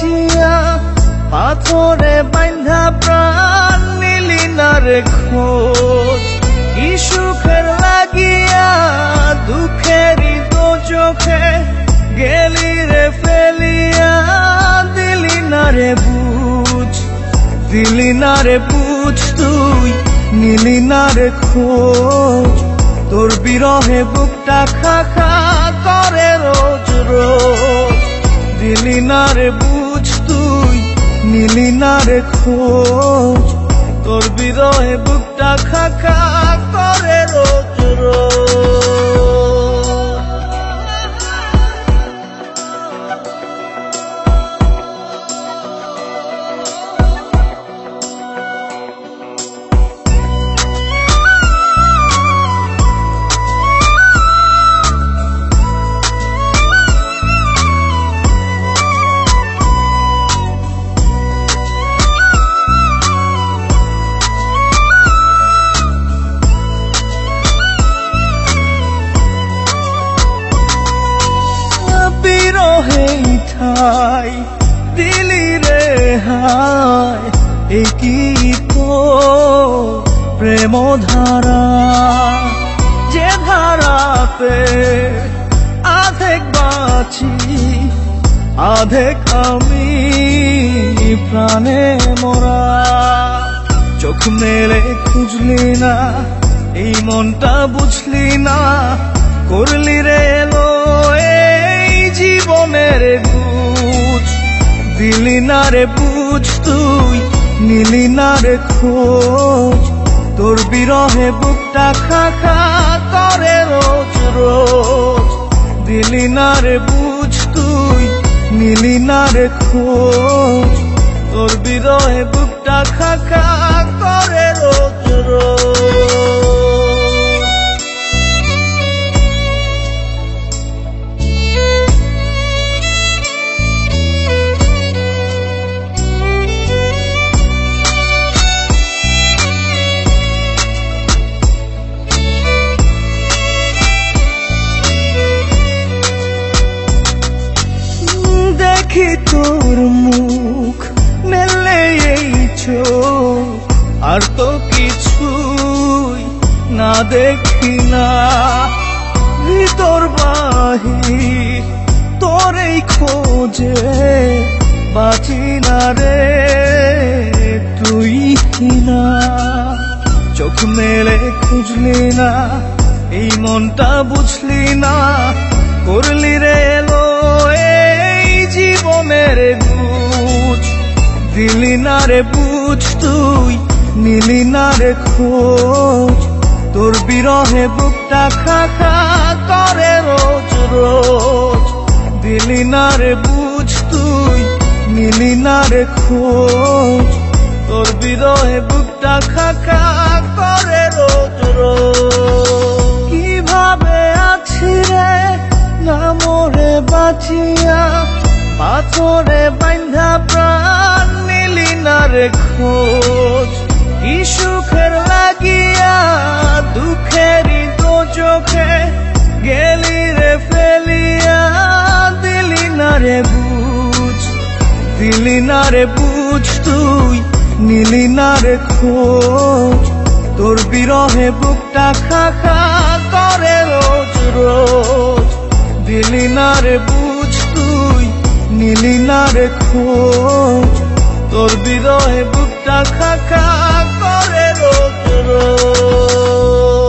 বাঁচিয়া পাথরে বাইন্ধা প্রাণ নিলি না রে খোঁজ। কি সুখের লাগিয়া দুঃখেরই তো চোখে গেলি রে ফেলিয়া, দিলি না রে বুঝ, দিলি না রে বুঝ, তুই নিলি না রে খোঁজ। তোর বিরহে বুকটা খা খা করে রোজ রোজ, দিলি না রে বুঝ, তুই নিলি না রে খোঁজ। তোর বিরহে বুকটা খা খা করে রোজ রোজ। বিরহেই ঠাই দিলি রে হায়, এই কি তো প্রেম ধারা, যে ধারাতে আধেক বাঁচি আধেক আমি প্রাণে মরা। চোখ মেলে খুঁজলি না এই মনটা বুঝলি না, করলি রে এলো জীবনের বুঝ, দিলি না রে বুঝ, তুই নিলি না রে খোঁজ। তোর বিরহে বুকটা খা খা করে রোজ রোজ, দিলি না রে বুঝ, তুই নিলি না রে খোঁজ। তোর বিরহে বুকটা খা খা করে রোজ রোজ। দেখি তোর মুখ মেলে এই চোখ, আর তো কিছুই না দেখি না। ভিতর বাহির তোর এই খোঁজে বাঁচি না রে তুই না। চোখ মেলে খুঁজলি না এই মনটা বুঝলি না, করলি রে এলো জীবনের বুঝ, দিলি না রে বুঝ, তুই নিলি না রে খোঁজ। তোর বিরহে বুকটা খা খা করে রোজ রোজ, দিলি না রে বুঝ, তুই নিলি না রে খোঁজ। তোর বিরহে বুকটা খা খা করে রোজ রোজ। কিভাবে আছি রে না মরে বাঁচিয়া পাথরে বাইন্ধা প্রাণ নিলি না রে খোঁজ। কি সুখের লাগিয়া দুঃখেরই তো চোখে গেলি রে ফেলিয়া, দিলি না রে বুঝ, দিলি না রে বুঝ, তুই নিলি না রে খোঁজ। তোর বিরহে বুকটা খা খা করে রোজ রোজ, দিলি না রে বুঝ, তুই নিলি না রে খোঁজ। তোর বিরহে বুকটা খা খা করে রোজ রোজ।